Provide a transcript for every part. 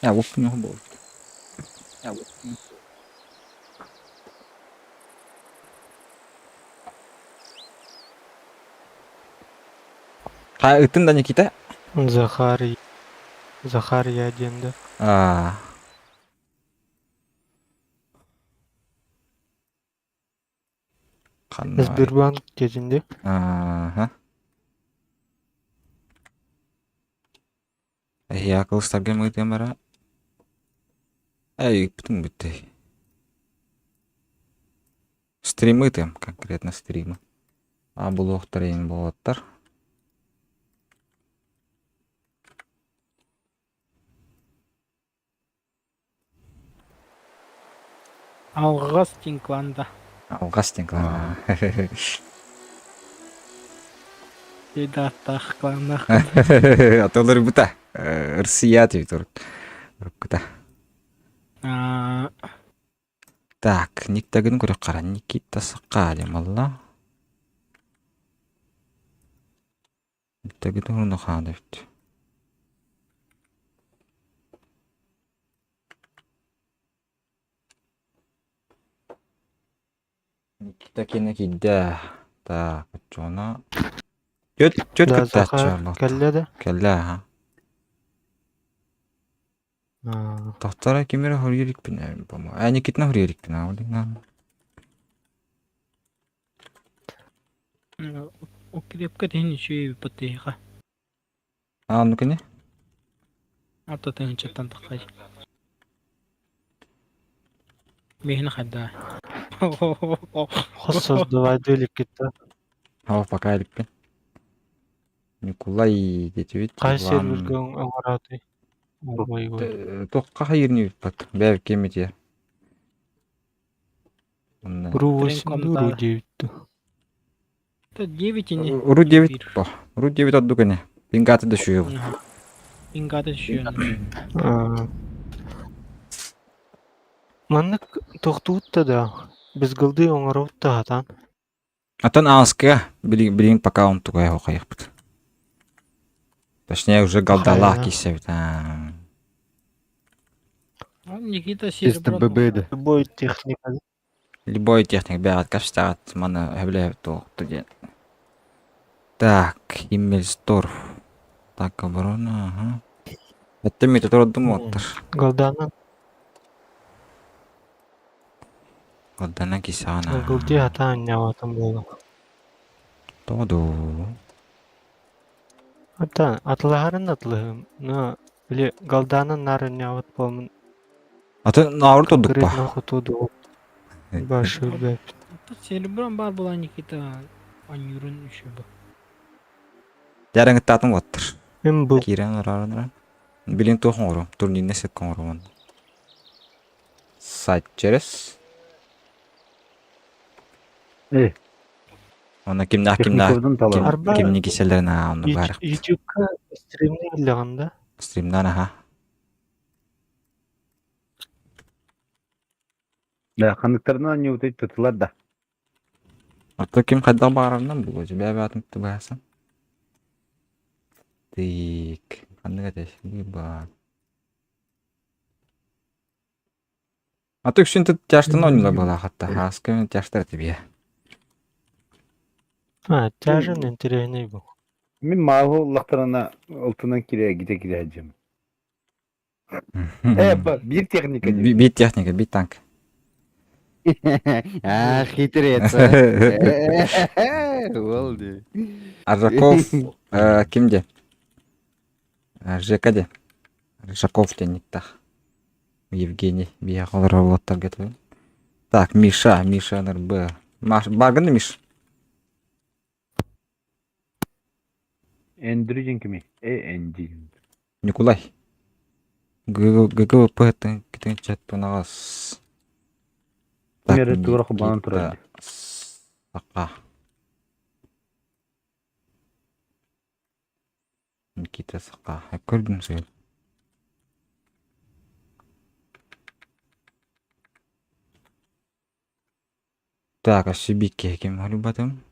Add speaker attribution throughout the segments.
Speaker 1: Ya upun yok bu. Ya upun. Kayak itu tanya kita.
Speaker 2: Захарий. Захария dendi.
Speaker 1: Ah. Kanay.
Speaker 2: Сбербанк кезінде.
Speaker 1: Aha. Я кылыстарга мыйтым бара. Бүтүн бүтті. Стрим ыйтым, конкретно стримы. А блогтар эң болоттар.
Speaker 3: Алғас Тинкланда.
Speaker 1: Алгастин клана.
Speaker 3: Редактах кланах.
Speaker 1: Атолар бута. Рсия твитор. Рукта. Так, никтагын көрөк кара. Никита саккали малла. Никтагын уруну хадыфт. Никита кене кидде. Так, чона. Чөт
Speaker 2: Да,
Speaker 1: кытта
Speaker 2: Захар
Speaker 1: чарлот.
Speaker 2: келледі.
Speaker 1: Келла ха. Тахтара кемере хөргерик пине, по-моему. Никитна хөргерик пине, олина.
Speaker 3: Укрепка тени чуй потеха.
Speaker 1: Ну кене?
Speaker 3: Ата тени чаттан такай. Мехна хадда.
Speaker 2: Хоссыз давайды өліп кетті.
Speaker 1: Пока эликпин. Николай детибит.
Speaker 2: Қай серверге оңырады? Ой.
Speaker 1: Токка хайырны бат. Бәв кемете.
Speaker 2: Уру 8, уру 9.
Speaker 3: Это 9 и не.
Speaker 1: Уру 9 по. Уру 9 отду кене. Пингаты да шуй.
Speaker 3: Ингада шуен.
Speaker 2: Маннык тоқтуутта да. Біз гылды оңыраутта атан.
Speaker 1: Атан аска билин пока он тугай хокаyak бит. Точнее уже галдала кисебит.
Speaker 3: Никита серебро.
Speaker 4: СТББ-ді.
Speaker 2: Любой техника.
Speaker 1: Любой техник бәрат каштагат маны хәбле тоқты ден. Так, Химмельсторф. Так, оборона, ага. Это мит роддым оттыр.
Speaker 2: Гылданын.
Speaker 1: Галдана кисана.
Speaker 2: Гылды атан яватын болды.
Speaker 1: Тоду.
Speaker 2: Атан, атылағарын атылығым. Но, біле, галданын нарын яват болмын.
Speaker 1: Аты науры тодук па.
Speaker 2: Конкретно хутуду. Башы өлбәп.
Speaker 3: Серебром бар была Никита. Анюрын үші бұл.
Speaker 1: Ярың татын оттыр.
Speaker 2: Мен бұл.
Speaker 1: Кирен арарынра. Билин тоқын орым. Турнирне сеткен орым. Сайт через. Ona kimna kisellerine onu barık.
Speaker 2: YouTube'ka stream'e ilgilaganda.
Speaker 1: Stream'dan aha.
Speaker 4: Да, ханықтарына не өтейді тұтылар да.
Speaker 1: Orta kim kadar bağırından bu hoca. Bir abatım tuttu bayasın. Dik. Kandık ateş. Bir bak. Atık şimdi tut yaştan oynuyorlar bala hatta. Haskı yaşlar tabii.
Speaker 2: Тяжын интерегіне бұл.
Speaker 4: Мен мағы лақтарына ұлтынан кире гide әжем. Bir техника.
Speaker 1: Bir техника, bir tank.
Speaker 4: Хитрец. Oldu.
Speaker 1: Аржаков kimde? ЖК'де. Аржаков тенниктах. Евгений. Bir работал готовы. Так, Миша НРБ. Багынды Миш?
Speaker 4: Эндирижен кими? Эндирижен.
Speaker 1: Николай. ГГВП тен чат нагас.
Speaker 4: Мере тура хубан турады.
Speaker 1: Сака. Никита Сака. Көрдүм сен. Так, ошибки ким халубатым?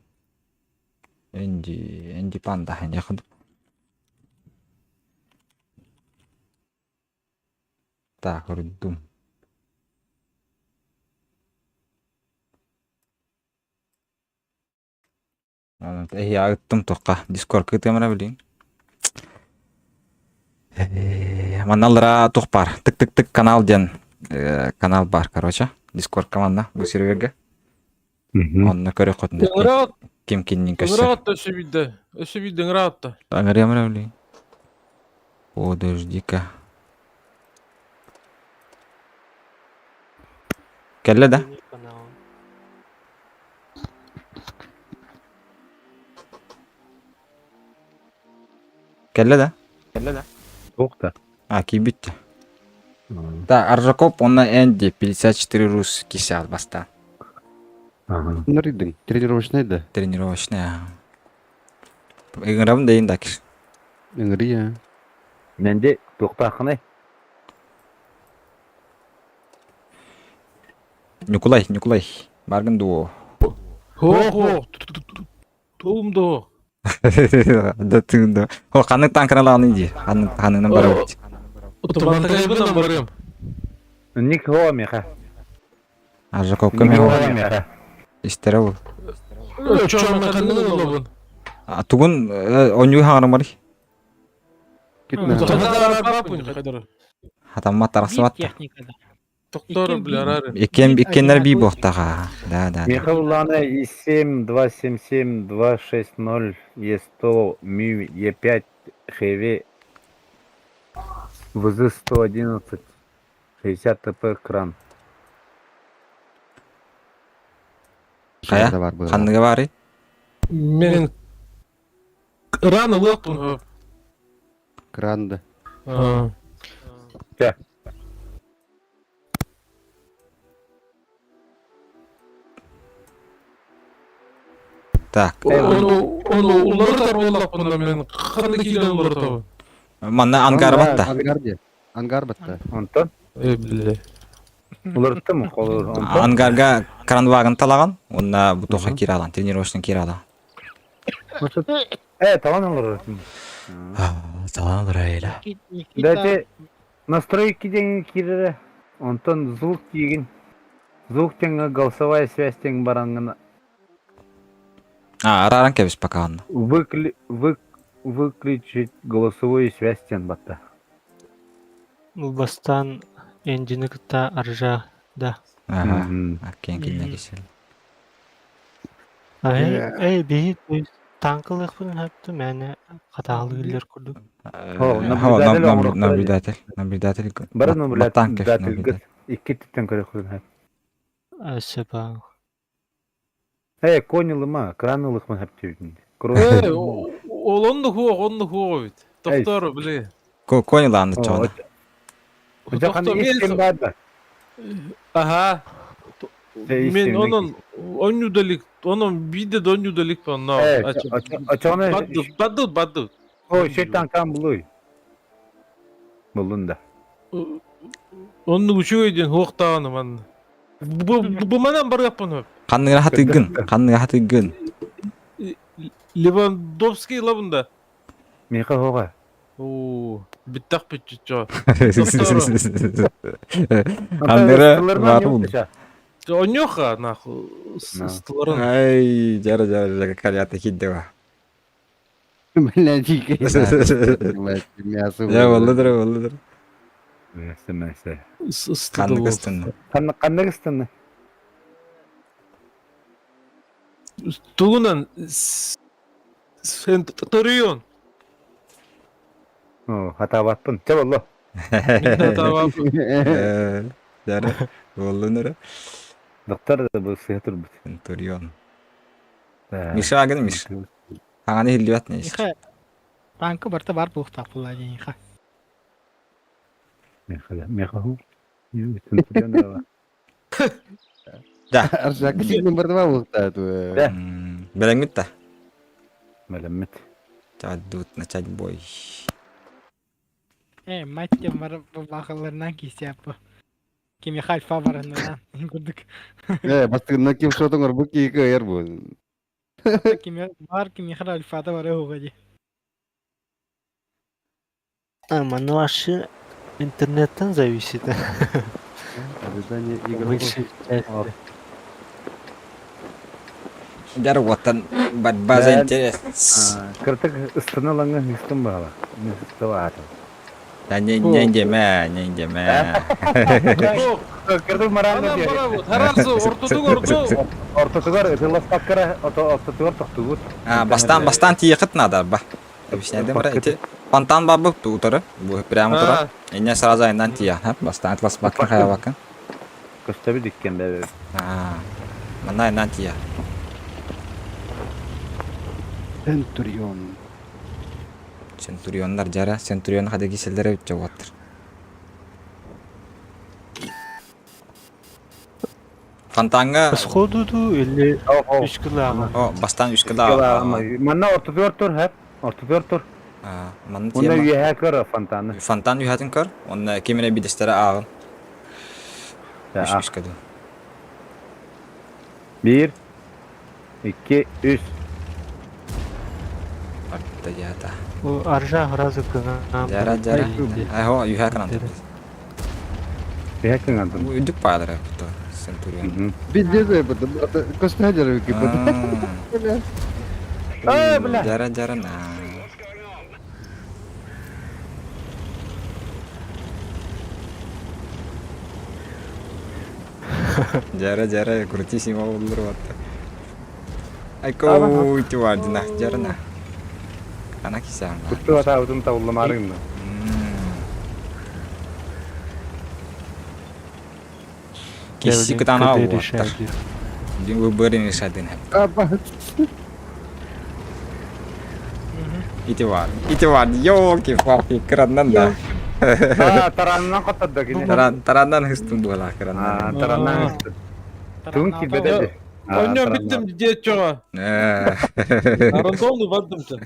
Speaker 1: Энди панда хен якын. Так, urudum. Я ыттым тоққа. Дискорд кытымыра билейин. Маналара тоқ бар. Тык-тык-тык канал ден канал бар, короче. Дискорд команда bu серверге. Онны көрө котун.
Speaker 5: Ыңыраат,
Speaker 1: Ким киннин көсө.
Speaker 5: ыңыраат та өсө бидде. Өсө бидде ыңыраат та.
Speaker 1: Аңырымыра билейин. Подожди-ка. Келе да? Келе да?
Speaker 4: Тоқта.
Speaker 1: А, кибитти. Да, Аржакоп, он на Энди 54 рус кисял баста.
Speaker 4: Ага.
Speaker 6: Наридың, тренировочный да.
Speaker 1: Тренировочная. Играм дейін дакиш.
Speaker 6: Ыңыры я.
Speaker 4: Менде тоқта қынай.
Speaker 1: Николай. Баргын дуо.
Speaker 5: Хо. Туумду.
Speaker 1: Да тыңды. О, қаның танкыралагын инди. Қаныңнан бара өтті.
Speaker 5: Утумантагай бынан барым.
Speaker 4: Ник хова меха.
Speaker 1: Аржакопка
Speaker 4: Ник
Speaker 1: мен
Speaker 4: хова меха.
Speaker 1: истері бұл.
Speaker 5: Чомен канның олабын.
Speaker 1: Тугун онюй хаңарым бари.
Speaker 6: Кетна.
Speaker 5: Тохтар бапын хайдар.
Speaker 1: Хатамма тарасы бат.
Speaker 3: Техникада.
Speaker 5: Тоқтар биларар.
Speaker 1: Икеннер бий боқтаға. Да.
Speaker 4: Меха улана И7, 277, 260, Е100, МЮ, Е5, ХВ, ВЗ-111, 60 ТП кран.
Speaker 1: Қая? Қандыға бари?
Speaker 5: Мен рано лапын.
Speaker 6: Кранда.
Speaker 1: Так.
Speaker 5: Onu улар тарбалапын мен. Қандай келген улар табы.
Speaker 1: Манна ангар батта.
Speaker 6: Ангар батта.
Speaker 4: Антон,
Speaker 5: Біле.
Speaker 4: улыртты мı қолыр? Антон,
Speaker 1: Ангарга кранвагын талаган. Онна бутоқа кире алан. Тренировочный кире алан.
Speaker 4: талан алыр.
Speaker 1: Талан дұрайла.
Speaker 4: Дәте настройки деген кирері. Антон звук деген. Звук теңі голосовая связь тең бараңына.
Speaker 1: Араран кебіс пока онна.
Speaker 4: Выключить голосовую связь тен батта.
Speaker 2: Бұл бастан энжини кыта аржа да.
Speaker 1: Ага. Кен кинне кесел.
Speaker 2: Бейт танкылық бұн хапты мәне қатағылы келер күрдік.
Speaker 1: Наблюдатель.
Speaker 4: Бір
Speaker 1: Батанкев
Speaker 4: наблюдатель. Iki tütten körü kurun hep.
Speaker 2: Әсі ба.
Speaker 4: Конилы ма, кранылық ма hep diyorsun.
Speaker 5: Ол онды хуа бит. Тоқтар біле.
Speaker 1: Кониланды чоғда.
Speaker 4: Жақаны ешкен барды.
Speaker 5: Ага. Мен onun 10 yüdelik, onun bir de 10 yüdelik var. No.
Speaker 4: Açağına
Speaker 5: Baddı.
Speaker 4: o şeytan kan buluyor. Buldun da.
Speaker 5: Onun uçuyor edin hoqtağını man. Bu manan bar yapın.
Speaker 1: Қанныға хаты гын.
Speaker 5: Lewandowski labında.
Speaker 4: Меха хоға.
Speaker 5: Oo, bittaq bitço.
Speaker 1: Қанныға бар бұл.
Speaker 5: Он yok ha nahı ıstıların.
Speaker 1: Ай, жара, калята хидде ба.
Speaker 6: Блядики.
Speaker 1: Я болдыр.
Speaker 4: Мәсі.
Speaker 1: Қанныға ыстынды.
Speaker 4: Қанныға ыстынды.
Speaker 5: Tuğunan sen tarıyorsun.
Speaker 4: Hata battın. Çaballo.
Speaker 5: Tamam.
Speaker 1: Жара, болды нұры.
Speaker 4: Doktor da bu sıhhatır bu.
Speaker 1: Centurion. Миша агын Миш. Ағаны хилді бат не еш.
Speaker 3: Танкы барта бар бұлықтақ бұлла дейін.
Speaker 4: Меха ху. Centurion da var.
Speaker 1: Да.
Speaker 6: Аржак сен номер 2 болта ту.
Speaker 4: Да.
Speaker 1: Белеңмит та.
Speaker 4: Мәлімет.
Speaker 1: Чадут начать бой.
Speaker 3: Маттем бар бағыларынан кесе апы. Кеме хальфа барынынан көрдік.
Speaker 6: Бастығына кем шотыңыр бұл кейкі ер бұл.
Speaker 3: Кеме хальфада бар оға де.
Speaker 2: Маны ашы интернеттен зависит.
Speaker 6: Ожидание игроков.
Speaker 2: Большей части.
Speaker 1: Jar watan bad интерес.
Speaker 4: Кыртык ыстыналаңа хистым бала. Мистыва аты.
Speaker 1: Нендеме.
Speaker 4: Кыртык мараңы
Speaker 5: Анан
Speaker 4: дия.
Speaker 5: барабы, таразы ортодук орду.
Speaker 4: Ортотугар ытылас паккара, ортотугар тохтугут.
Speaker 1: Бастан тиекет надо ба. Объясняю, брат. Фонтан бабы тутары. Bu прямо тора. Эне сразу айнан тия. Бастан атлас бакка хая бакын.
Speaker 4: Көстөбү диккен бе.
Speaker 1: Мына айнан тия.
Speaker 6: Centurion.
Speaker 1: Центуриондар жара, Центурион хада киселдер өтчө отыр. Фонтанга,
Speaker 2: Сходуду или үшкілағы?
Speaker 1: о, бастан үшкіда.
Speaker 4: Манна ортотугар тур хеп. Ортотугар тур.
Speaker 1: Маны
Speaker 4: Онда
Speaker 1: тема.
Speaker 4: үйе көр фонтаны.
Speaker 1: Фонтан үйәтін көр, оны кемере бидестері ағын. Үшкіді.
Speaker 4: 1 2 3
Speaker 1: Арта жата.
Speaker 2: O arja razı kına.
Speaker 1: Жара. Айхо, үйәкін антыр.
Speaker 4: үйе кыңандым.
Speaker 1: Үдік пайдары бұты, Центурион.
Speaker 6: Пиздец, это Костадер,
Speaker 4: Бля.
Speaker 1: Жара, на. Жара, крутиссимо болдыр батты. Айко, үті вардына, жарына. Ана кисам.
Speaker 4: Куту ата удум тавулламарыңды.
Speaker 1: Кисси кытана ваттыр. Выборын решадын. Ити var. Ёлки-палки, крандан да.
Speaker 4: Тараннан каттырды кене.
Speaker 1: Тарандан хыстым була крандан.
Speaker 4: Тараннан каттырды. Түн кибеде.
Speaker 5: Oynuyorum bittim diye çoğa. Арандолы вардымчы.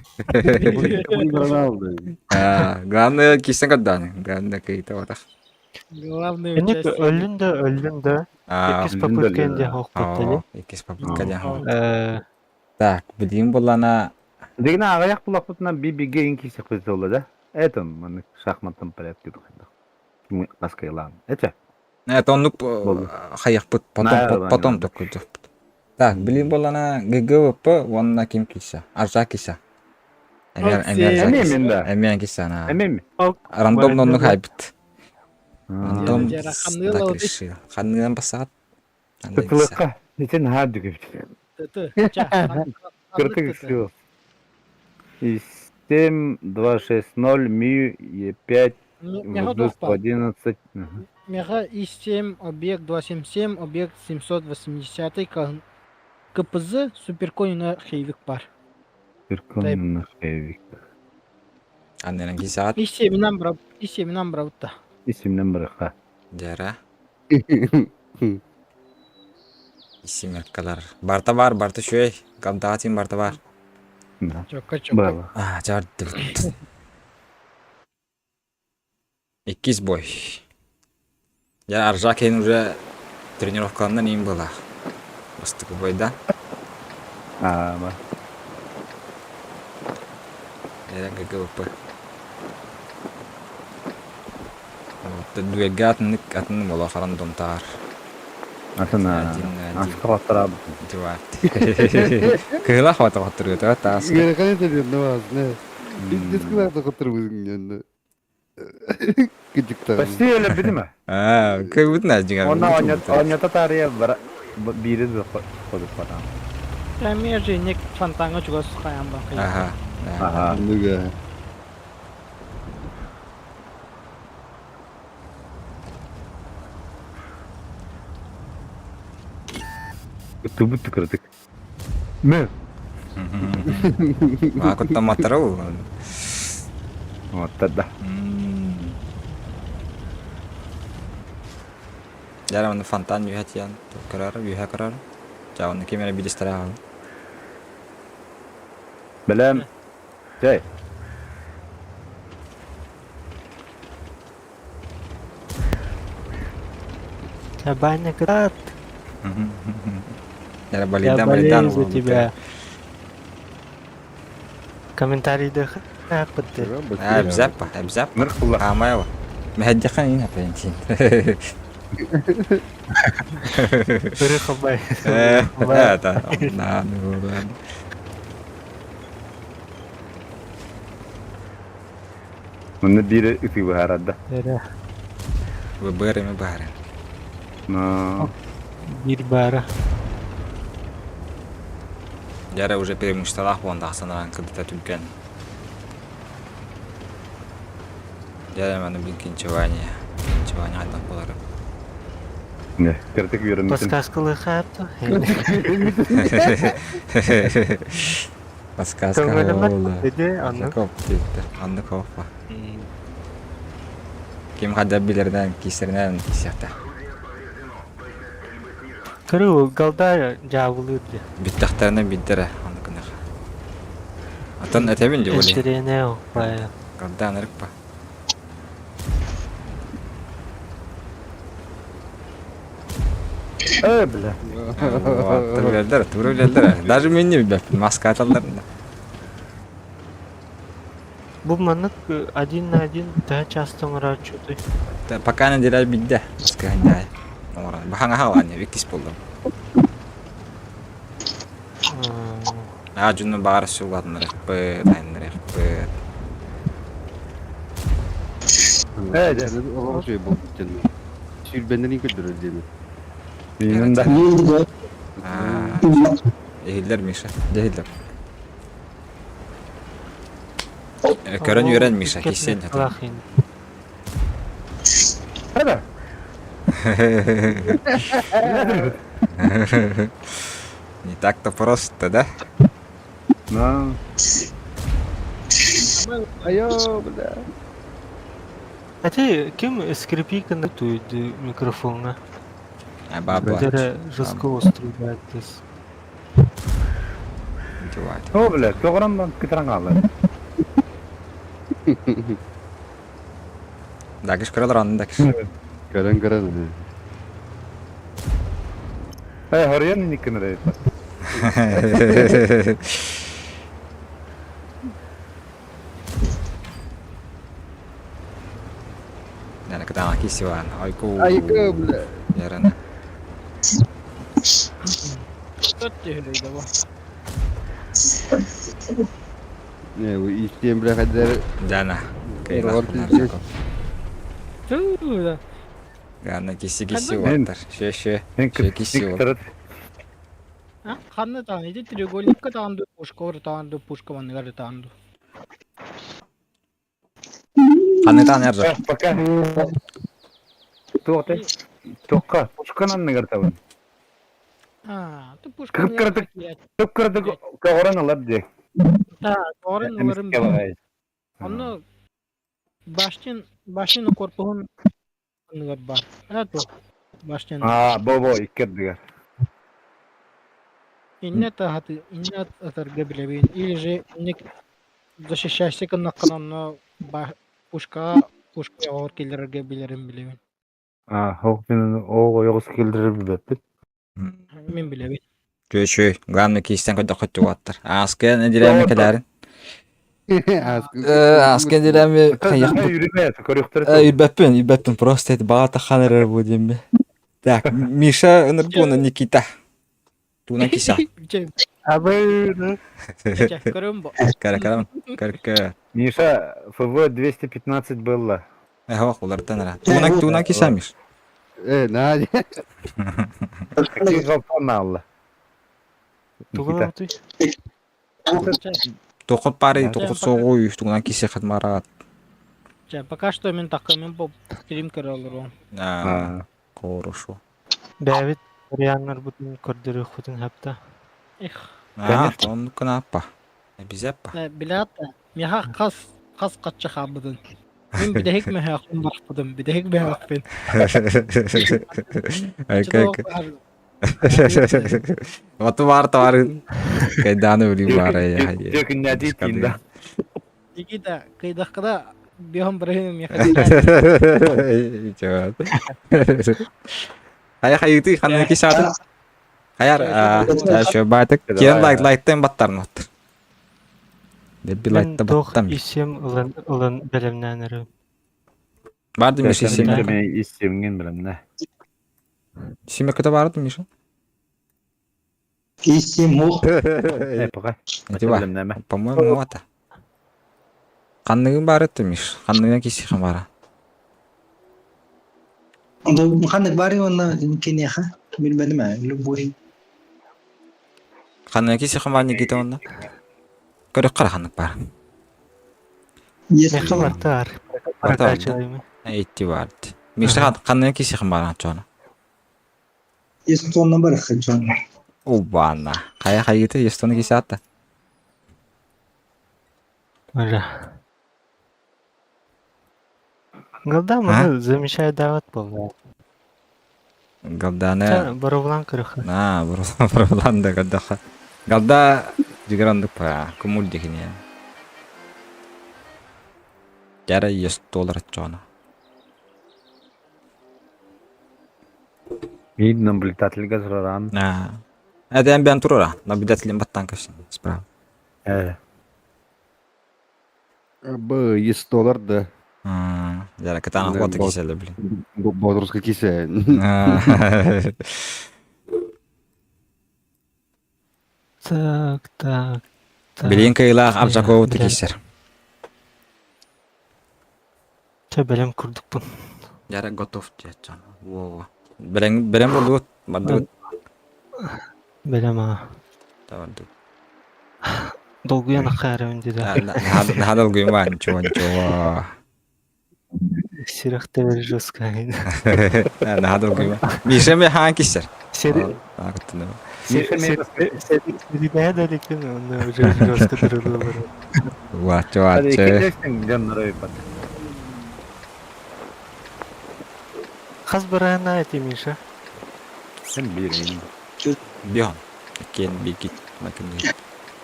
Speaker 1: Главное кисен кадан. Главное какие-то вот.
Speaker 3: Главный
Speaker 2: Эник
Speaker 3: участник.
Speaker 2: өлін де. Екіс попыткенде хоқпыттылы.
Speaker 1: Екис попытка. Так, білейін болана.
Speaker 4: Деген ағаяқ бұлақпытынан бибиге инкисек біз олы да. Этон, маны шахматтан порядке дұқында. Қаскайлан. Эче?
Speaker 1: Это он хаяқ бұт, потом такой. Так, білейін болана ГГВП, онына кем киса? Аржа киса. Әмен киса.
Speaker 4: Әмен ми?
Speaker 1: Рандомно оны хайбыт. Рандом
Speaker 3: Жара,
Speaker 1: так
Speaker 3: ханныйлау
Speaker 1: решил. Ханныйлан басат.
Speaker 4: Тұтылыққа. Нечен ха дүгіп. Кыртык сил. 7, 2, 6, 0, МИ, Е5, Воздух 11.
Speaker 3: Мега И7, объект 277, объект 780, КПЗ, суперконина хейвик бар.
Speaker 4: Бірконның хейвик.
Speaker 1: Аннен кисат.
Speaker 3: И7'den бравутта.
Speaker 4: İsimden bırakha.
Speaker 1: Жара. Исим еркалар. Барта шөй. Камтаға тим барта бар.
Speaker 3: Чокка.
Speaker 4: Bravo.
Speaker 1: Жарды. 2 бой. Я Аржа кейін уже тренировкаларынан ең была. Бастығы бойда.
Speaker 4: Бар.
Speaker 1: Era ГГВП. Дуэлге атын бола рандом тар.
Speaker 4: Асына. Асқала тарабы.
Speaker 1: Диват. Кыла хвата хатыр өтө тас.
Speaker 6: Какая ты виноват, не? Пиздец, когда ты хотел вызвать. Gıcıklar.
Speaker 4: Başta öyle biri mi?
Speaker 1: Kıvıt ne diyor?
Speaker 4: Ona oynata tarihe biri de koyduk falan.
Speaker 3: Premier Jenik Fantanga juga suka yang bang.
Speaker 1: Aha.
Speaker 4: Aha.
Speaker 6: Nuga.
Speaker 4: Betul-betul kritik. Ne?
Speaker 1: Aku tamat terus.
Speaker 4: Oh, tada.
Speaker 1: Jarang mana Fantan juga cian. Karar. Jauh nak kemana bilis terang.
Speaker 4: Belum. Cek.
Speaker 2: Banyak kerat.
Speaker 1: Jarang
Speaker 2: Я
Speaker 1: balidan.
Speaker 2: болею за тебя. Комментарий да подтер.
Speaker 1: Abzap.
Speaker 4: Nır kullan.
Speaker 1: Amaya var. Мәһәддәхан ин апенчин.
Speaker 2: Бері қылбай.
Speaker 1: Да.
Speaker 4: Bunu biri ütü bu herhalde.
Speaker 2: Бері.
Speaker 1: Вы бэрами бары.
Speaker 4: No.
Speaker 2: Bir бәрі.
Speaker 1: Яра уже перемушталах болғанда ақсанаған кылдыта түлкен. Яра мәні білген Ваня айдан болары.
Speaker 4: Ne? Kırtık yürümüşsün.
Speaker 2: Подсказкалы хатты.
Speaker 1: Подсказка
Speaker 2: Көңіліме
Speaker 1: болды.
Speaker 2: деді, анны.
Speaker 1: Коп дейді. Анны koppa. Kim қада білерден кесірінен кесекті.
Speaker 2: Кіру галда жабылырды.
Speaker 1: Биттақтарына биддері. Аны күнір. Атын әтебін де олай.
Speaker 2: Эшерене о, бая.
Speaker 1: Қалда анырық па.
Speaker 4: Öyle.
Speaker 1: Turvelder. Даже мен не білбеппін. Маска аталарында.
Speaker 2: Бұл манық один на один daha часто мұрат чуды.
Speaker 1: Пока не делай бидде. Маска хандай. Бахаңа хаван, виктис болдым. Жүнні бағары сұғылатын рықпыт, айын рықпыт.
Speaker 4: Evet.
Speaker 6: Olan şey bu. Canım. Sür benden iyi kötüdür diye.
Speaker 4: Benim de.
Speaker 1: Ehiller Миша, ehiller. Көрін үйрен Миша, кесен.
Speaker 4: Hadi.
Speaker 1: Не так-то просто, да?
Speaker 4: No.
Speaker 6: Ayo bla.
Speaker 2: Әте, кім скрипиканы түйді микрофонға?
Speaker 1: Баба.
Speaker 2: Дәрі жысқы острыйды әттіз.
Speaker 4: O bile. Doğran ben kıtıran kaldı.
Speaker 1: Дагиш кыралар андакиш.
Speaker 6: Karan karan.
Speaker 4: Hey, hariyen nikini de yapar.
Speaker 1: Yani kadang kisiwan. Ayku.
Speaker 6: Ayo bla.
Speaker 1: Yarana.
Speaker 3: Dört öyleydi bu.
Speaker 6: Ne bu isteyen bla kadar.
Speaker 1: Jana. Kayla.
Speaker 6: Ortiz.
Speaker 3: Tuğla.
Speaker 1: Yani kisi vardır. Şey.
Speaker 4: En
Speaker 1: kisi var.
Speaker 4: kıtırıt.
Speaker 3: Ha? Kanlı tanıydı. Trigolikka tanıdı. Puşka var tanıdı. Puşka vanıgarı tanıdı.
Speaker 1: Kanıtan yardır.
Speaker 4: Пока. Тугте. Тоққа. Пушканан негер табын.
Speaker 3: Ha, tu puşka
Speaker 4: Kırık. Çok kırdık. Kavran alab diye.
Speaker 3: Ha, doğru numarım.
Speaker 4: Temizlik yapayız.
Speaker 3: Onu başın korpuğun vanıgar var. Ha tu. Başın.
Speaker 4: Bobo ikir diyor.
Speaker 3: İnnet atar geblebeyin. Или же innek защищаешься канаккананно пушка явар келерге билерин билебин.
Speaker 4: Hoğbinin o yoğuz kildirir bir bepit.
Speaker 3: Мен билебин.
Speaker 1: Köşü. Gamlı kisten koyda koyda vattır. Asker ne dilemi kederin? Asker dilemi kayak.
Speaker 4: Yürümeye koruyukları.
Speaker 1: Yübeppin. Просто bağata xanırır bu diyeyim. Так, Миша ынырпуны Никита. Туна киса.
Speaker 2: Абыр.
Speaker 3: Көрөм бо.
Speaker 1: Каракарам.
Speaker 4: Миша, ФВ 215 было.
Speaker 1: Бак, улардан ара. Туна киса, Миш.
Speaker 6: Ne?
Speaker 4: Какие жалпан алла.
Speaker 2: Туғын отый.
Speaker 1: Тоқыт пари, тоқыт соғуй, туна кисе хатмарат.
Speaker 3: Пока что мен такымен бо стрим көрөлөр.
Speaker 1: Хорошо.
Speaker 2: Бәвит, Рианнар бұтын көрдірі құтын хапта.
Speaker 3: Эх,
Speaker 1: Он кнапа. Обязательно.
Speaker 3: билат. Меха қас қатча хабыдын. Мен бидек ме хакым бақпыдым. Бидек ме хакпен.
Speaker 1: Айка. Вот var. Кайданы өли бар я.
Speaker 4: Тек не дейін да.
Speaker 3: Никита, кайдаққыда беғым бірігім меха.
Speaker 1: Хай ты ханны кисатын. Хаяр, şu baytık. Kiren like'tan battарын отыр. Деп
Speaker 2: Мен
Speaker 1: лайкта
Speaker 2: тоқ
Speaker 1: баттам.
Speaker 2: исем ұлын бәлемнен әрі.
Speaker 1: Vardı Миша
Speaker 4: Sen
Speaker 1: Симе.
Speaker 4: ben isteyen bilmem ne.
Speaker 1: Симе kötü vardı Миша.
Speaker 4: Ne paka?
Speaker 1: Эти var.
Speaker 4: Bilmem ne.
Speaker 1: По-моему, это. Канныгын бар это, Миш. Канныгын кисихан бара.
Speaker 7: Untuk makan bari ona kini ya, bilmedim ya, любой.
Speaker 1: Канныгын кисихан бар Никита онда. Көрөк кара каннык бар.
Speaker 7: Yes,
Speaker 2: Меха бартар.
Speaker 1: Барта бар.
Speaker 2: Парачайымы.
Speaker 1: Эти vardı. Миша канныгын кисихан бар ачана.
Speaker 7: yes tuanna bari kaçan.
Speaker 1: Убана. Кая gitu Естоны киси атта.
Speaker 2: Öyle. Галда мына замечай дават болду.
Speaker 1: Галданы.
Speaker 2: Sen барулан кырыхы.
Speaker 1: На, буруланда гадаха. Галда жиграндык па. Кумул дегени. Жара $100 ачана.
Speaker 4: Мид наблюдательга зраран.
Speaker 1: На. Это амбиан турура. Наблюдателем баттанкасын. Справа.
Speaker 6: $100 да.
Speaker 1: Жара катана
Speaker 6: Да,
Speaker 1: хвата
Speaker 6: бот.
Speaker 1: киселе, блин.
Speaker 6: Бодровска кисе.
Speaker 2: Так.
Speaker 1: Билинка илах Абжакова текисер.
Speaker 2: Белем курдук бун.
Speaker 1: Жара готов дечан. Во. Берем болду. Барды.
Speaker 2: Белем а.
Speaker 1: Таварду.
Speaker 2: Долгуяна хайрын деди.
Speaker 1: Надал гуйман чува.
Speaker 2: Сирахта бери жестко.
Speaker 1: Надал гуйман. Миша ме хан кисер.
Speaker 2: Сери
Speaker 1: Акытны.
Speaker 2: сери да декин onu уже жестко durulur.
Speaker 1: Вач
Speaker 4: Hadi
Speaker 1: вач.
Speaker 4: ikinceksin canları öpet.
Speaker 2: Хас барана эти Миша.
Speaker 4: Sen bilin.
Speaker 1: Бион. Кен бигит. Макин.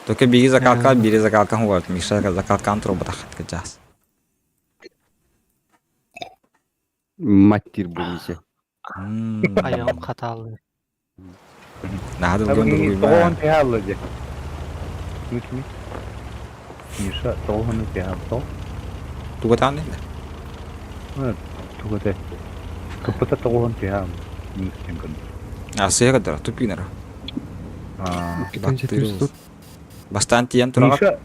Speaker 1: Только биги закалка, бири закалка хуат. Миша закалка антро батахат кеjas.
Speaker 6: Маттир bu ise.
Speaker 2: Ayağım hatalı.
Speaker 1: Надал
Speaker 4: Tabii
Speaker 1: гуйман.
Speaker 4: doğan tehallıcı. Üç mü? Mişa doğanı tehallı.
Speaker 1: Туга тан не.
Speaker 4: Tuğde. Kapıda doğan tehallı. Müşkin gün.
Speaker 1: А сега да, тупинера.
Speaker 6: $400.
Speaker 1: Бастан тиен турага.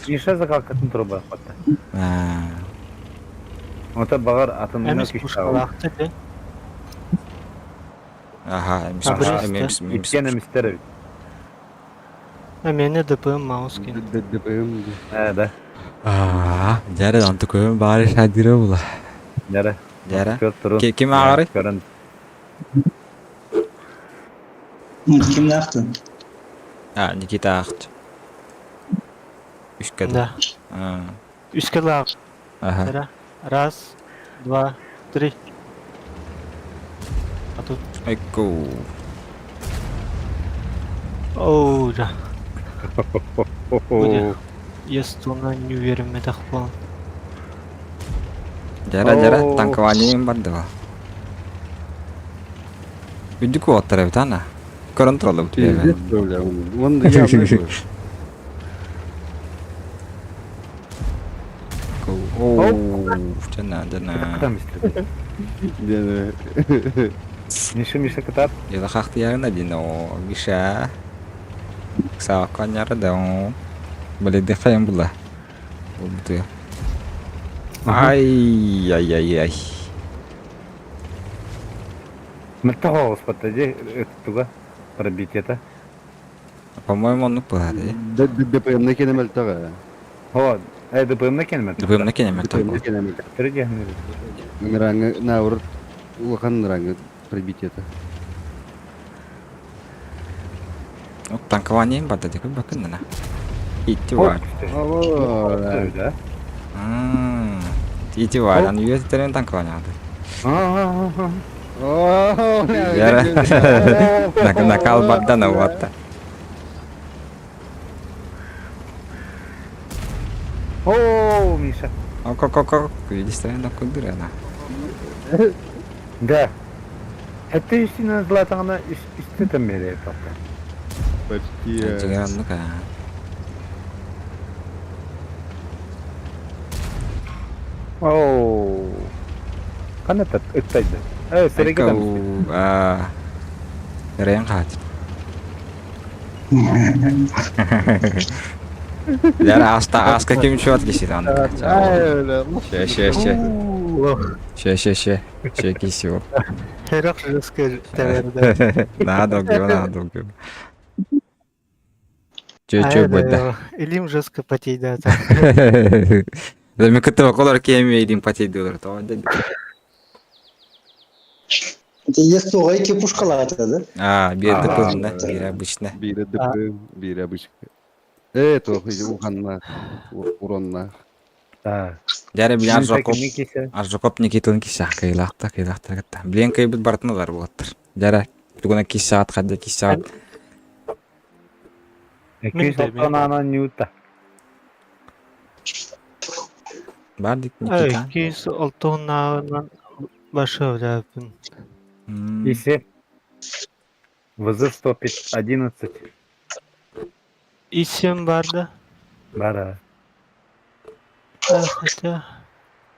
Speaker 4: Mişa zakalkatın turba patta. Ota bağır atınına
Speaker 2: Эмес
Speaker 4: kişi
Speaker 2: пушкалақты де.
Speaker 1: Ага,
Speaker 2: Абресте.
Speaker 4: İtkene misterevi.
Speaker 2: Мени ДПМ маус кен.
Speaker 6: ДПМ.
Speaker 4: Da.
Speaker 1: Жара анту көм баары шадира була.
Speaker 4: Nere?
Speaker 1: Жара.
Speaker 4: Götürün.
Speaker 1: Kim ağrı?
Speaker 4: Görün.
Speaker 7: Kim ne yaptı?
Speaker 1: А, Никита ахт. Үч кәдә.
Speaker 2: Да. Үскә лак.
Speaker 1: Ага.
Speaker 2: Раз, два, три. А тут...
Speaker 1: Айку.
Speaker 2: Оу, да. Я стуна не уверен, me так пол.
Speaker 1: Жара, танкованием барды ба. Үдүк оттара битана. Контролы бутбе.
Speaker 6: Он явно.
Speaker 1: Оу, жана.
Speaker 4: Tam istedi. Mişa katar.
Speaker 1: Яла хахты ягына дино. Миша. Саа каняра да. Бледе хаям була. Улду. Ай.
Speaker 4: Мэтта хоос паттади туга пробить это.
Speaker 1: По-моему, он упаде.
Speaker 6: ДПМ на кенемел тага.
Speaker 4: Ho, ДПМ келмет.
Speaker 1: Дубым на кене мертв.
Speaker 6: ДПМ на кенемел.
Speaker 4: Тирген.
Speaker 6: Нранга навр ухан нранга пробить это.
Speaker 1: Танкованием барды деп бакын нана. Ити бар.
Speaker 4: Да.
Speaker 1: Ити бар. Аны үйөттерен танкованием.
Speaker 6: О,
Speaker 1: Яра. Накал баддана ватта.
Speaker 4: О, Миша.
Speaker 1: Ок. Видишь, на кудырана.
Speaker 4: Да. Это истина златана истетем мере папа.
Speaker 6: почти.
Speaker 1: Жигеранлык.
Speaker 4: О. Kanatı ıttaydı. Evet sıra
Speaker 1: Айка
Speaker 4: gidelim.
Speaker 1: у Рен хат. Яра аска ким чуат кисит анда.
Speaker 6: Öyle.
Speaker 1: Ще кисио.
Speaker 2: Herok жесткая теверде.
Speaker 1: Надо убил. Че бада.
Speaker 2: Илим жестко потейді.
Speaker 1: Мен кытта колор кеме идим потейдилер.
Speaker 7: Это есть тугай пушкалар атады.
Speaker 1: Bir de
Speaker 4: Aa,
Speaker 1: bununla bir обычно.
Speaker 6: Biri dıpkın, biri abışık. Evet o hıcı uğanlar, uğranlar.
Speaker 4: Ha.
Speaker 1: Жара билен
Speaker 4: Жокоп.
Speaker 1: Жокоп. Жокоп Никитон кисах кыйлакта кытта. Билен кыйбыт бартыналар болоттар. Жара тугуна кисаат кадда кисаат.
Speaker 4: 290 ana Newta.
Speaker 1: Бардик Никита.
Speaker 2: Кейс олтуғынан башы өдәпін.
Speaker 4: Иси. Вызов 111.
Speaker 2: Исем барды.
Speaker 4: Бара.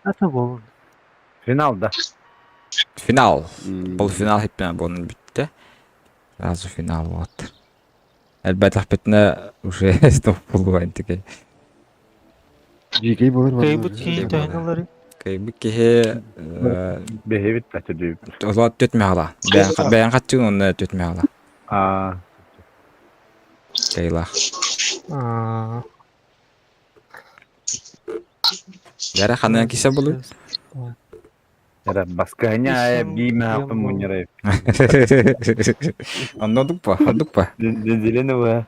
Speaker 2: Ата болын.
Speaker 4: Finalda.
Speaker 1: Final.
Speaker 6: Hmm.
Speaker 1: Полуфинал hep bunun bitti. Сразу финал вот. Elbette bitne уже стоп булу антике.
Speaker 6: Jikay bulur var.
Speaker 2: Кейбіт кейін тайналары.
Speaker 1: Кайбы кеhe
Speaker 4: Behevit kaçırıyor.
Speaker 1: озат төтмө ала. Баян катчын оны төтмө ала.
Speaker 4: Aa.
Speaker 1: Кайла. Жара ханан кисе болу.
Speaker 4: Yara baskanya ya
Speaker 2: İsim
Speaker 4: bir
Speaker 2: kıyam
Speaker 4: yaptım
Speaker 2: bu.
Speaker 4: bunları.
Speaker 1: Anladık pa.
Speaker 4: Dizileni var.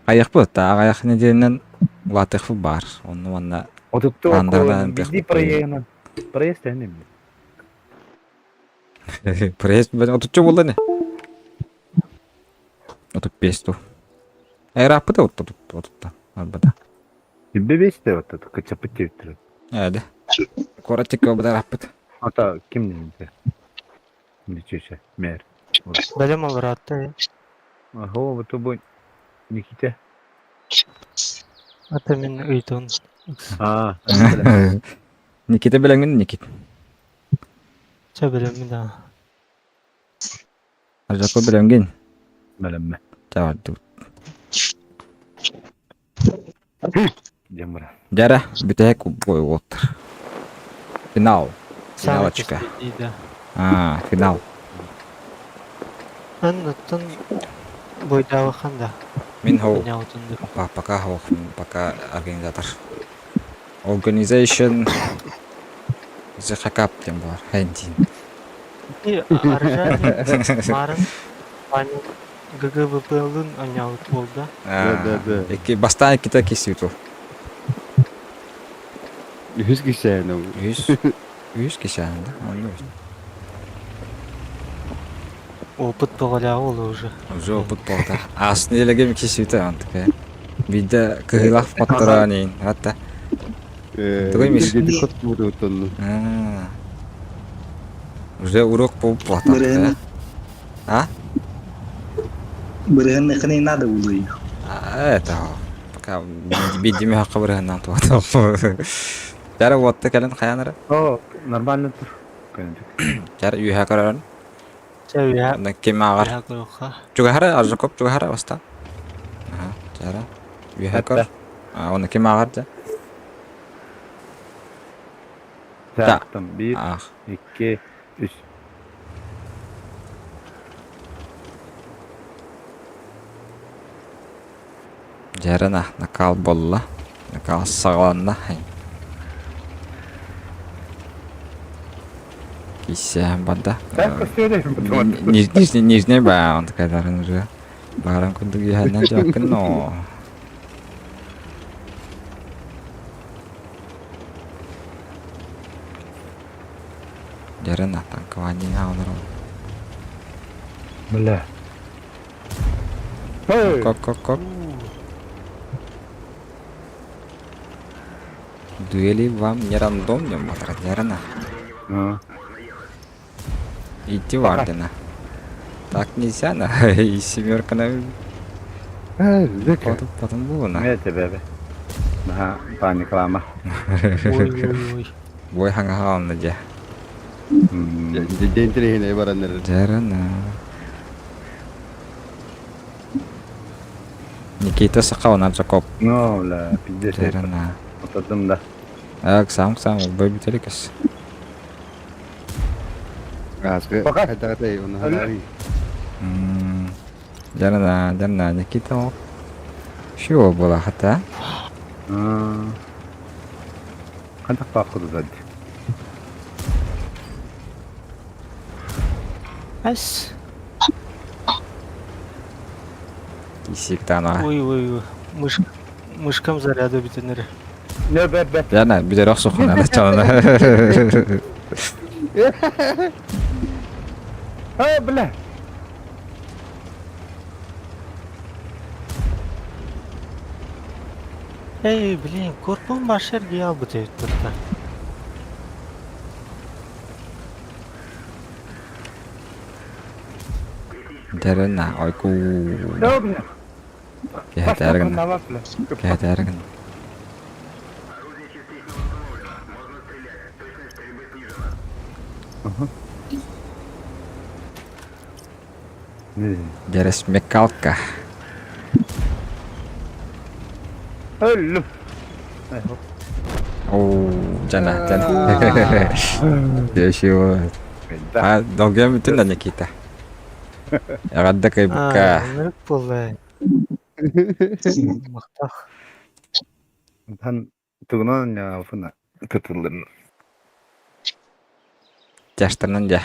Speaker 1: Аяқ bu, та аяқ неделенен латыхы бар. Onu valla
Speaker 4: Oturttu
Speaker 1: Andardan
Speaker 4: o bildi
Speaker 1: tek-
Speaker 4: projenin. Projes de ne?
Speaker 1: проезд отучу болды не? Отуп бесту. Айрапы да отупта. Арбада.
Speaker 4: Bebek de oturttu. Kaçapı çevirtiyor.
Speaker 1: Әді. Коратик обда рапыт.
Speaker 4: Ata kim dedi? Ne çeşe? Mer.
Speaker 2: Бәлем алыр атты.
Speaker 4: Aha bu bu Nikita.
Speaker 2: Ата мен ыйтын.
Speaker 4: Aa.
Speaker 1: Никита біліңін Никит.
Speaker 2: Ча білемі да.
Speaker 1: Аржако біліңген.
Speaker 4: Melemme.
Speaker 1: Чаварды.
Speaker 4: Demura.
Speaker 1: Жара бүтәк бой отыр. Финал. Финалочка.
Speaker 2: Дейді.
Speaker 1: Финал.
Speaker 2: Аннаттын бойдағы қанда.
Speaker 1: Мен хоу.
Speaker 2: Няутынды.
Speaker 1: Пока организатор. Organization. Зехакап тем бар. Хендин.
Speaker 2: И аржаны марын. Пани ГГВПЛ'ын аняут болды.
Speaker 6: Да.
Speaker 1: Бастан kita kesiyor.
Speaker 6: 100 kişi yani.
Speaker 1: 100 kişi anda. Anlıyorsun.
Speaker 2: Опыт поголяğı olur уже.
Speaker 1: Уже опыт болду. Aslında elege kesiyor antık ya. Bir de kıyılak fotoğrafı hatta. Duymuş.
Speaker 6: Gidi kot burada otanlı.
Speaker 1: Уже урок болып жатыр.
Speaker 7: Бірін
Speaker 1: А?
Speaker 7: бірін не надо uluyor.
Speaker 1: Это пока видимо хакы бірінен туады. Жара отты келін қаяныры.
Speaker 4: O normalde dur.
Speaker 1: Жара үйе қарарын.
Speaker 2: Чәуя.
Speaker 1: Ондан кеме ағар.
Speaker 2: Яғылуға.
Speaker 1: Жүгәрі аржы көп жүгәрі баста. Жара үйе қар. Ондан кеме ағар да.
Speaker 4: Taktım. 1,
Speaker 1: Ах.
Speaker 4: 2, 3.
Speaker 1: Жарана накал болла. Накал сағаланна. Кисем бада.
Speaker 4: Sen söyleyeyim bu zaman.
Speaker 1: Нижний баун кадарын уже. Баран күндүк яһанна жакын но. Жарана танкавани хаунар.
Speaker 4: Бля. Hey.
Speaker 1: Кок. Дуэли вам не рандомно, матра Жарана. Идти вардена. Так нельзя, на и семерка на
Speaker 6: Ha, zeka.
Speaker 1: потом было на.
Speaker 4: Ne bebe? Daha paniklama.
Speaker 2: Ой.
Speaker 1: Бой хаңа хаалны же.
Speaker 6: Дентелехine baranlar.
Speaker 1: Жарана. Никита сақауынан жақоп.
Speaker 4: No la pide se
Speaker 1: Жарана.
Speaker 4: oturdum da.
Speaker 1: Ак, сам, бой бітелікіс.
Speaker 6: Askı.
Speaker 4: Fakat-
Speaker 6: Hadi onu hadi.
Speaker 1: Жарана, Никита ол. Шо бола хата?
Speaker 4: Kandak bakıdı zaten.
Speaker 2: Ас.
Speaker 1: Кисик тана.
Speaker 2: Ой. Мышкам заряды битенер.
Speaker 4: Ne be.
Speaker 1: Жарана, бидер ақсуқын ана чалана.
Speaker 4: Ha bile.
Speaker 2: Эй, блин, корпун башер гиял битет burada.
Speaker 1: Жарана, ойку.
Speaker 4: Ne bile.
Speaker 1: Кехет әргін.
Speaker 4: Tamam bile.
Speaker 1: Кехет әргін.
Speaker 4: Ne?
Speaker 1: Жарес мекалка.
Speaker 4: Ölüm.
Speaker 1: Оу, жана. Дешево. А, долгия бүтін да Никита. Ягадда кайбука.
Speaker 2: Нырык болай. Мактах.
Speaker 4: Han tugnan ya fına tutulur.
Speaker 1: Жаштарнан жа.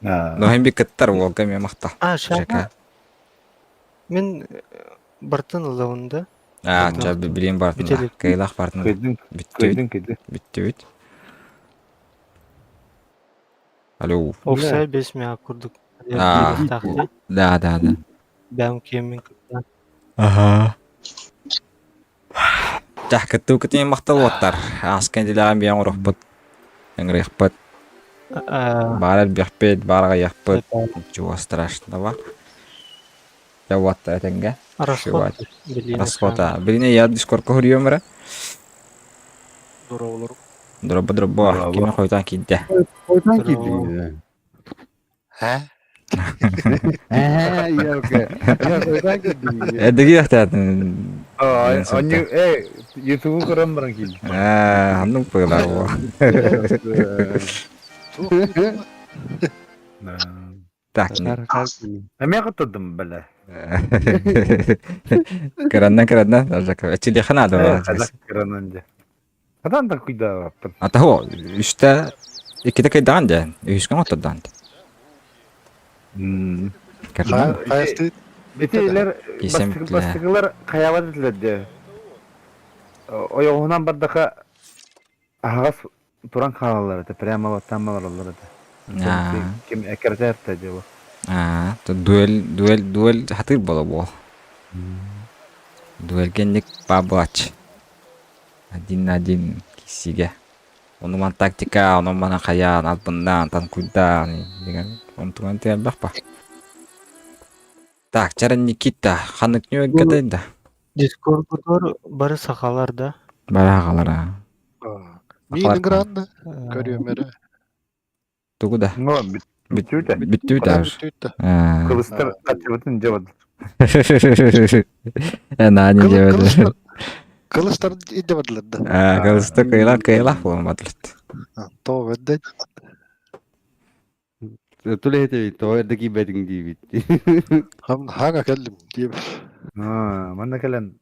Speaker 4: Ha.
Speaker 1: Но хем бикеттар волга ме мақта.
Speaker 2: Шаға.
Speaker 1: Жака.
Speaker 2: Мен бартын лаунда.
Speaker 1: Жа билем бартында.
Speaker 2: Бителек.
Speaker 1: Кайлақ бартында.
Speaker 4: Kıydın.
Speaker 1: Бүттүбүт. Алло.
Speaker 2: Оксай бесме курдук.
Speaker 1: А. Да.
Speaker 2: Бәм кемин.
Speaker 1: Ага. Жах кетту кетен мақтал оттар. Аскен дилаған биян урықпыт. Эңрекпыт. Барар бияқпет, бараға яқпыт. Чего страшного. Я вот этенге.
Speaker 2: Расход.
Speaker 1: Расхода. Бирине я дискордқа хүрүөм ара.
Speaker 5: Dora olur.
Speaker 1: Дробо. Киме қойтан кидде.
Speaker 6: Oradan girdin ya.
Speaker 5: He?
Speaker 6: Ya okey. Oradan girdin ya.
Speaker 1: Эдиги яқтатын.
Speaker 4: Onu YouTube'u kuran bırak ki.
Speaker 1: Анның пыйлар во. Так,
Speaker 4: Ama katıldım böyle.
Speaker 1: кыранна. Эчили хана да.
Speaker 4: Kazak kuran önce. Adam da kuyda yaptım.
Speaker 1: Атаһо, үстә икеде кайдан да. Үскән атадан. Кырна.
Speaker 4: Bitiler
Speaker 1: Kesinlikle.
Speaker 4: bastıklar kayavat edildi. Oyağından bardaka ağız turan kanaları da prema vatan var. Kim ekerze yaptı acaba?
Speaker 1: Дуэль хатыр бола бо. Дуэльге ник бабач. Один на один кисиге. Онуман тактика, онуман хаян, албындан, танкуйдан деген. Онтуган тел бакпа. Так, чара Никита, ханык не гадайда.
Speaker 2: Дискордор бары сакаларда.
Speaker 1: Барагалара.
Speaker 5: Мин гранды. Görüyorum öyle.
Speaker 1: Тугуда.
Speaker 4: No, bitiyor da.
Speaker 1: Бүттү да.
Speaker 4: Kılıçlar kaçırdı cevap.
Speaker 1: Нани жебеди.
Speaker 5: Kılıçlar idemediler de.
Speaker 1: Кылысты кыйла болмадылыт.
Speaker 5: Doğru ödedi.
Speaker 6: Tule hete to erdeki bedin di bitti.
Speaker 5: Hangi geldim diye.
Speaker 4: Bana gelen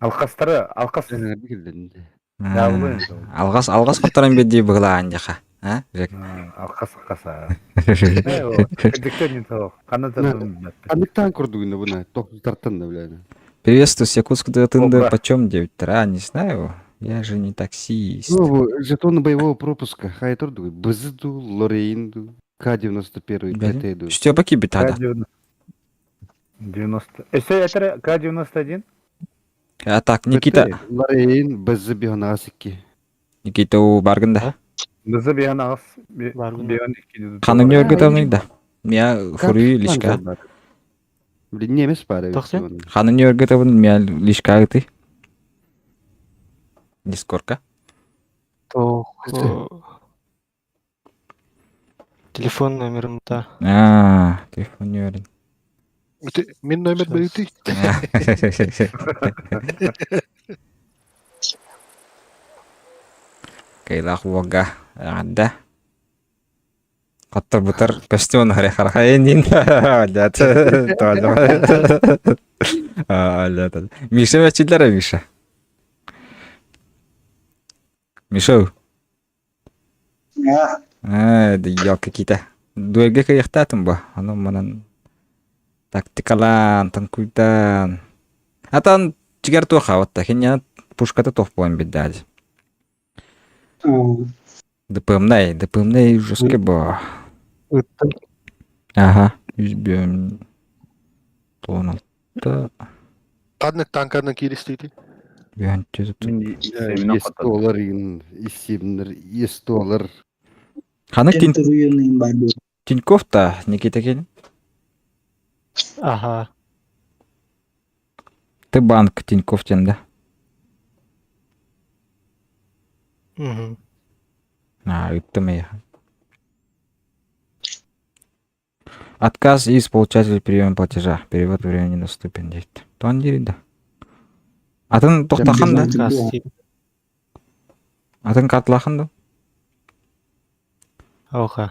Speaker 4: alkas
Speaker 6: Sen bir girdin.
Speaker 4: yavru.
Speaker 1: Алгас кыттыран беди быгылаан жака. Жек.
Speaker 4: Alkas. Dikkat et. Kanatlarım.
Speaker 6: Anlıktan kurdu yine buna. Tok tartan da bile.
Speaker 1: Приветствую, якутскую тынды
Speaker 4: Опа.
Speaker 1: почем 9 утра, не знаю. Я же не таксист.
Speaker 6: Ну, жетон боевого пропуска. Хай турду. Бызду, Лорейнду, К-91, КТ-ду.
Speaker 1: Что по кибе тогда?
Speaker 4: K90. Это К91?
Speaker 1: А так, Никита.
Speaker 6: Лорейн, Бызы Бионасики.
Speaker 1: Никита у Барганда.
Speaker 4: Bizi bir yana az.
Speaker 2: Var mı?
Speaker 4: Bir yana iki.
Speaker 1: Ханым не өргөтөмүң да. Мия фурүй лишка.
Speaker 6: Блин, немец пара.
Speaker 2: Тохсен?
Speaker 1: Ханым не өргөтөмүн мия лишка ты. Дискордка.
Speaker 2: То телефон номерымда.
Speaker 1: Телефон верин.
Speaker 8: Мен номер берейти.
Speaker 1: Kailaq wagga ada. Qatar butar kaston hari kharhainin. Adat. Adat. Misha machidlar Misha. Misha. Diyak kita. Duega ka yaxtatım bu. Anam manan tактикалан, танкуйтан. Atan чигар тоха ватта. Хиня пушката тох поем биддали. ДПМнай жесткий бо. Ага, üzbüyorum. Tonaltta.
Speaker 8: Қандай танкардан келістейді?
Speaker 1: $100.
Speaker 6: $100 исемнер $100.
Speaker 1: Ханы
Speaker 7: Интервьюный барды.
Speaker 1: Тинькофф та Никита келин.
Speaker 2: Ага.
Speaker 1: Ты банк Тинькофф тенде.
Speaker 2: Мгм.
Speaker 1: Үттім. Отказ из получателя приема платежа. Перевод времени недоступен дейді. Туан дейді. Атын тоқтақан да?
Speaker 2: Отказ дейм.
Speaker 1: Атын картылақын да?
Speaker 2: Ауға.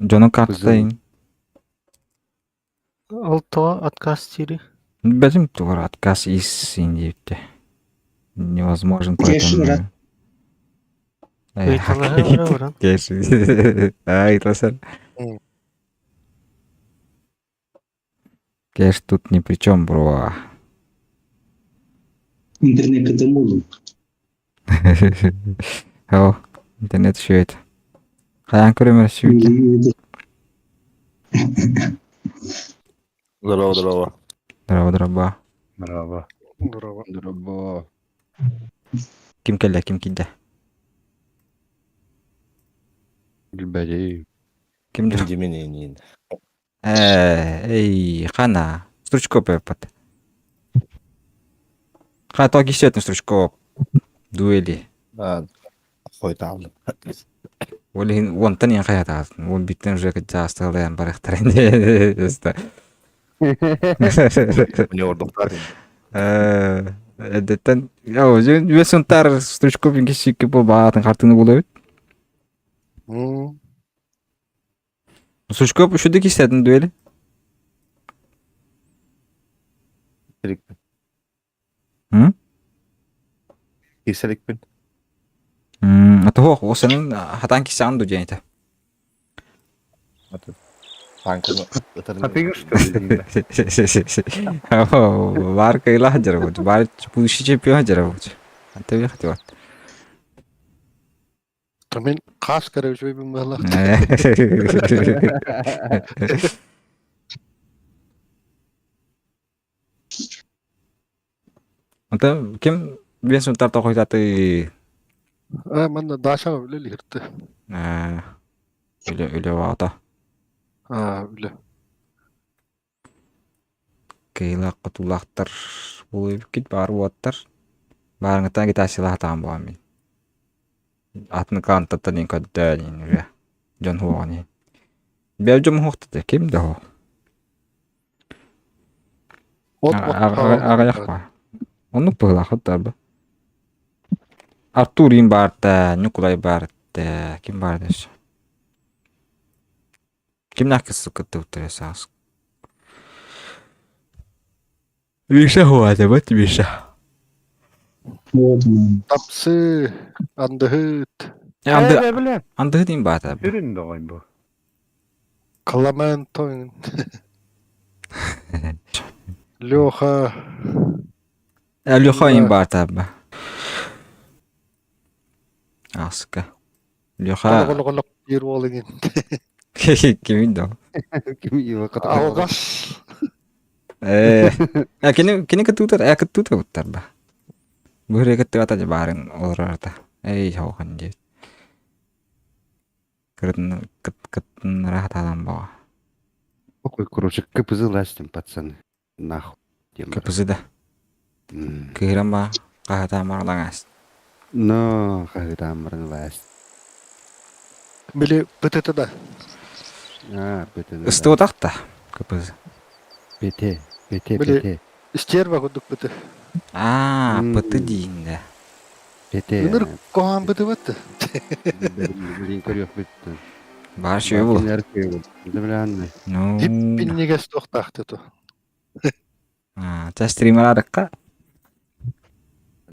Speaker 1: Жоның картытайын.
Speaker 2: Ол то отказ дейді.
Speaker 1: Бәлім туғыр отказ из сен дейді. Невозможен
Speaker 7: Кешір,
Speaker 1: поэтому...
Speaker 2: Айталаға баран.
Speaker 1: Кеш. Айтыласар. Кеш тут ни при чем, бро.
Speaker 7: Интернет это мулу.
Speaker 1: О, интернет шует. Қаян көремер шует.
Speaker 8: Здорово, здорово.
Speaker 1: Драба.
Speaker 4: Merhaba.
Speaker 8: Здорово.
Speaker 6: Дроба.
Speaker 1: Ким келді, ким келді.
Speaker 6: Гүлбәдей.
Speaker 1: Ким жүр?
Speaker 8: Деменен.
Speaker 1: Эй, қана. Стручкоп өппат. Қа тоғы кесетін стручкоп. Дуэли.
Speaker 8: Қой тағылым.
Speaker 1: Олі онтан ең қаят ағасын. Ол биттен жүр жастығылайын барықтар енді.
Speaker 8: Мне ордықтар.
Speaker 1: Әдеттен, өсін тар стручкопын кесекке бұл бағатын қартыны болу өт. Стручкоп үшуді кесетін дуэли.
Speaker 8: Кеселікпен.
Speaker 1: Аты хоқ, осының хатан кесеғын ду жәйті.
Speaker 8: Танкыны.
Speaker 4: Kapıyı что ли?
Speaker 1: Бар кайла жара بود. Бар будущий чемпион жара بود. Аты бе хаты бар.
Speaker 8: Мен қас кәрі жөйбін бағла.
Speaker 1: Аты кем бен сұнтар тоқойдаты
Speaker 8: Манда Даша өлі лирті.
Speaker 1: үлі вағыта.
Speaker 8: Өлі.
Speaker 1: Кайла құтулақтар болып кет бар уаттар. Барыңыттан кет асила хатаған болған мен. Атын қантаттан ең көдді ең үлі. Жон хуаған ең. Бәу жом хуқтады. Кем де ху? Ағаяқ бар. Оны бұғылақ ұттар ба? Артурин барды, Николай барды. Кем барды өші? Кем нақысы күтті ұттыр есағыз? Миша хуады бәт, Миша.
Speaker 7: Вот он.
Speaker 8: Тапсы. Андығыт.
Speaker 1: Анды дейін бады.
Speaker 4: Ürün de koyun bu.
Speaker 8: Каламен тойын. Леха.
Speaker 1: Леха ең барды. Асыка. Леха...
Speaker 8: Қолық ер болыңын.
Speaker 1: Кемейді о?
Speaker 6: Ким ива қатар.
Speaker 8: Алғаш.
Speaker 1: Кені күттігітер, күттігітер бұттар ба? Бұхыр күттігі атады барын олырарда. Эй, жауған дейд. Кыттын рахат адам баға.
Speaker 6: Ой, короче, КПЗ ластим, пацаны. Нахуй.
Speaker 1: Көпізі да. Күйрен ба, қағата мағылан әс.
Speaker 6: No, kagıdan barın vas.
Speaker 8: Bili bıtıtı da.
Speaker 6: Ha, bete.
Speaker 1: Isты отақта көпөз.
Speaker 6: Bete.
Speaker 8: Bili ister bakuduk bıtı.
Speaker 1: Пыты дейін да.
Speaker 6: Bete.
Speaker 8: Ünür kohan bıtı bıtı.
Speaker 6: Bilin körüyor bitti.
Speaker 1: Бар шөй бұл.
Speaker 6: Ne bilen mi?
Speaker 1: Ну,
Speaker 8: Hip binniges tohtaktı tu.
Speaker 1: тә стример арыққа